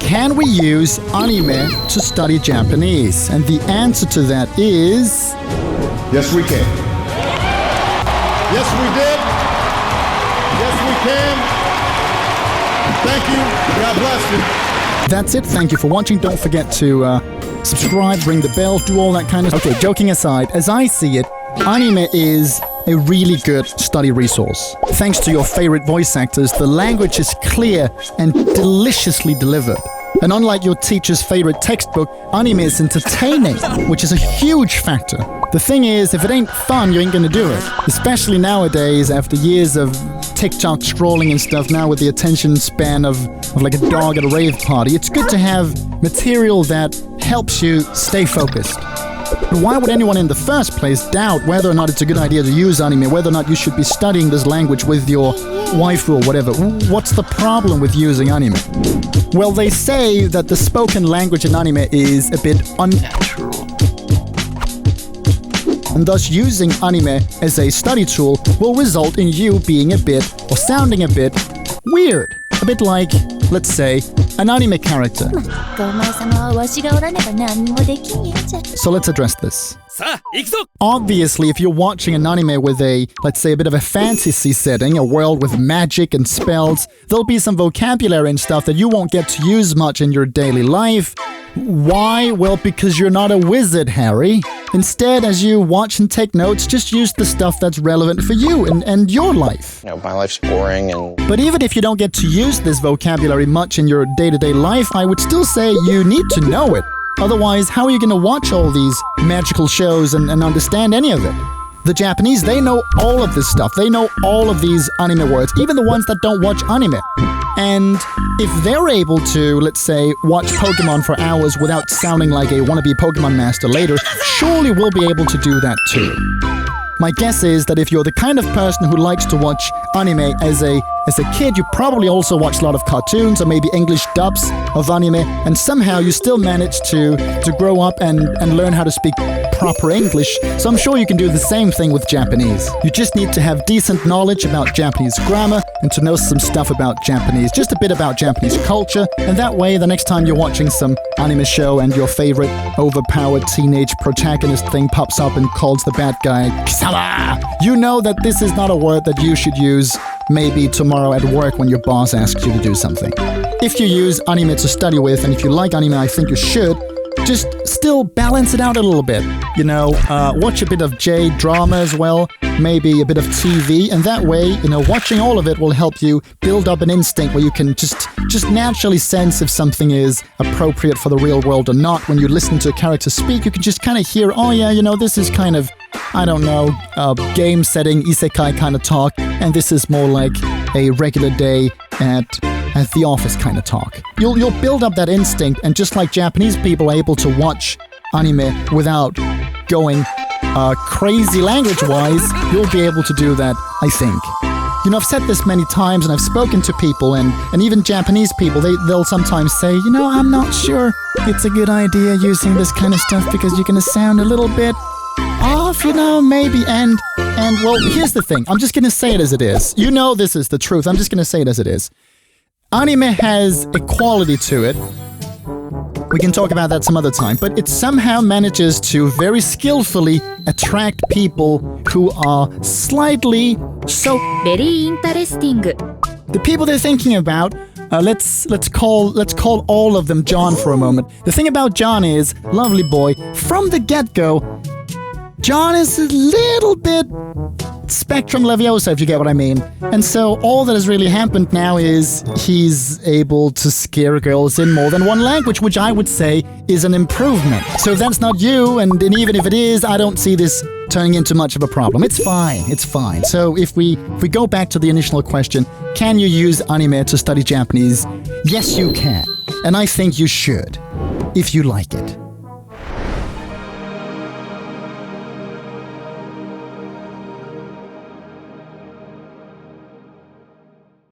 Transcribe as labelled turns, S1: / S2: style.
S1: can we use anime to study Japanese? And the answer to that is...
S2: Yes, we can. Yes, we did. Yes, we can. Thank you. God bless you.
S1: That's it. Thank you for watching. Don't forget to subscribe, ring the bell, do all that kind of stuff. Okay, joking aside, as I see it, anime is a really good study resource. Thanks to your favorite voice actors, the language is clear and deliciously delivered. And unlike your teacher's favorite textbook, anime is entertaining, which is a huge factor. The thing is, if it ain't fun, you ain't gonna do it. Especially nowadays, after years of TikTok scrolling and stuff, now with the attention span of like a dog at a rave party, it's good to have material that helps you stay focused. But why would anyone in the first place doubt whether or not it's a good idea to use anime, whether or not you should be studying this language with your wife or whatever? What's the problem with using anime? Well, they say that the spoken language in anime is a bit unnatural. And thus using anime as a study tool will result in you being a bit, or sounding a bit, weird. A bit like, let's say, an anime character. So let's address this. Obviously, if you're watching an anime with a, let's say, a bit of a fantasy setting, a world with magic and spells, there'll be some vocabulary and stuff that you won't get to use much in your daily life. Why? Well, because you're not a wizard, Harry. Instead, as you watch and take notes, just use the stuff that's relevant for you and your life.
S3: You know, my life's boring and...
S1: But even if you don't get to use this vocabulary much in your day-to-day life, I would still say you need to know it. Otherwise, how are you going to watch all these magical shows and understand any of it? The Japanese, they know all of this stuff. They know all of these anime words, even the ones that don't watch anime. And if they're able to, let's say, watch Pokemon for hours without sounding like a wannabe Pokemon master later, surely we'll be able to do that too. My guess is that if you're the kind of person who likes to watch anime as a kid, you probably also watched a lot of cartoons or maybe English dubs of anime, and somehow you still managed to grow up and learn how to speak proper English. So I'm sure you can do the same thing with Japanese. You just need to have decent knowledge about Japanese grammar and to know some stuff about Japanese, just a bit about Japanese culture, and that way the next time you're watching some anime show and your favorite overpowered teenage protagonist thing pops up and calls the bad guy Kisama, you know that this is not a word that you should use maybe tomorrow at work when your boss asks you to do something. If you use anime to study with, and if you like anime, I think you should, just still balance it out a little bit. You know, watch a bit of J-drama as well, maybe a bit of TV, and that way, you know, watching all of it will help you build up an instinct where you can just naturally sense if something is appropriate for the real world or not. When you listen to a character speak, you can just kind of hear, oh yeah, you know, this is kind of, I don't know, game setting, isekai kind of talk, and this is more like a regular day at the office kind of talk. You'll build up that instinct, and just like Japanese people are able to watch anime without going crazy language-wise, you'll be able to do that, I think. You know, I've said this many times, and I've spoken to people, and even Japanese people, they'll sometimes say, you know, I'm not sure it's a good idea using this kind of stuff because you're going to sound a little bit off, you know, maybe, and well, here's the thing. I'm just going to say it as it is. You know this is the truth. I'm just going to say it as it is. Anime has a quality to it. We can talk about that some other time, but it somehow manages to very skillfully attract people who are slightly so...
S4: Very interesting.
S1: The people they're thinking about, let's call all of them John for a moment. The thing about John is, lovely boy, from the get-go, John is a little bit spectrum leviosa, if you get what I mean. And so all that has really happened now is he's able to scare girls in more than one language, which I would say is an improvement. So if that's not you, and even if it is, I don't see this turning into much of a problem. It's fine. It's fine. So if we go back to the initial question, can you use anime to study Japanese? Yes, you can. And I think you should, if you like it.